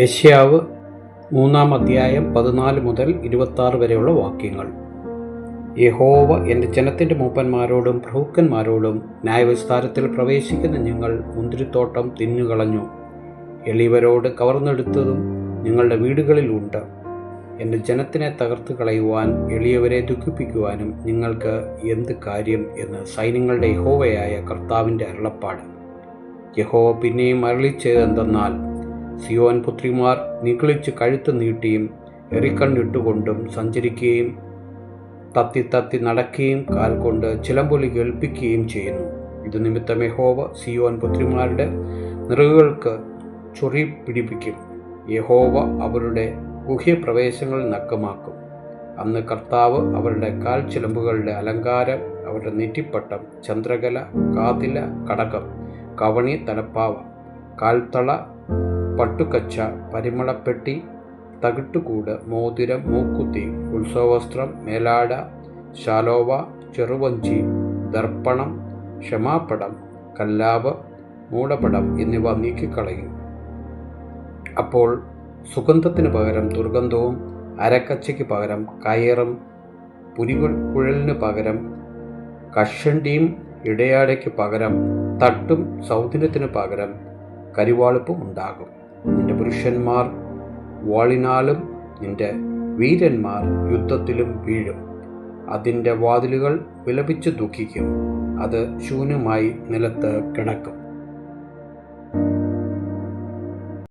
യെശയ്യാവ് 3-ാം അധ്യായം 14 മുതൽ 26 വരെയുള്ള വാക്യങ്ങൾ. യഹോവ എൻ്റെ ജനത്തിൻ്റെ മൂപ്പന്മാരോടും പ്രഭുക്കന്മാരോടും, ന്യായവിസ്താരത്തിൽ പ്രവേശിക്കുന്ന നിങ്ങൾ മുന്തിരിത്തോട്ടം തിന്നുകളഞ്ഞു, എളിയവരോട് കവർന്നെടുത്തതും നിങ്ങളുടെ വീടുകളിലുണ്ട്. എൻ്റെ ജനത്തിനെ തകർത്ത് കളയുവാൻ, എളിയവരെ ദുഃഖിപ്പിക്കുവാനും നിങ്ങൾക്ക് എന്ത് കാര്യം എന്ന് സൈന്യങ്ങളുടെ യഹോവയായ കർത്താവിൻ്റെ അരുളപ്പാട്. യഹോവ പിന്നെയും അരുളിച്ചെയ്തതെന്തെന്നാൽ, സിയോൻ പുത്രിമാർ നിഗളിച്ച് കഴുത്ത് നീട്ടിയും എറിക്കണ്ണിട്ടുകൊണ്ടും സഞ്ചരിക്കുകയും തത്തി നടക്കുകയും കാൽ കൊണ്ട് ചിലമ്പൊലി കേൾപ്പിക്കുകയും ചെയ്യുന്നു. ഇത് നിമിത്തം യഹോവ സിയോൻ പുത്രിമാരുടെ നിറകുകൾക്ക് ചൊറി പിടിപ്പിക്കും. യഹോവ അവരുടെ ഗുഹ്യപ്രവേശങ്ങൾ നഗ്നമാക്കും. അന്ന് കർത്താവ് അവരുടെ കാൽ ചിലമ്പുകളുടെ അലങ്കാരം, അവരുടെ നെറ്റിപ്പട്ടം, ചന്ദ്രകല, കാതില, കടകം, കവണി, തലപ്പാവ, കാൽത്തള, പട്ടുക്കച്ച, പരിമളപ്പെട്ടി, തകിട്ടുകൂട്, മോതിരം, മൂക്കുത്തി, ഉത്സവവസ്ത്രം, മേലാട, ശാലോവ, ചെറുവഞ്ചി, ദർപ്പണം, ക്ഷമാപടം, കല്ലാവ്, മൂടപടം എന്നിവ നീക്കിക്കളയും. അപ്പോൾ സുഗന്ധത്തിന് പകരം ദുർഗന്ധവും, അരക്കച്ചയ്ക്ക് പകരം കയറും, പുരികുഴലിന് പകരം കഷണ്ടിയും, ഇടയാടയ്ക്ക് പകരം തട്ടും, സൗന്ദര്യത്തിന് പകരം കരിവാളിപ്പും ഉണ്ടാകും. നിന്റെ പുരുഷന്മാർ വാളിനാലും നിന്റെ വീരന്മാർ യുദ്ധത്തിലും വീഴും. അതിൻ്റെ വാതിലുകൾ വിലപിച്ച് ദുഃഖിക്കും, അത് ശൂന്യമായി നിലത്ത് കിടക്കും.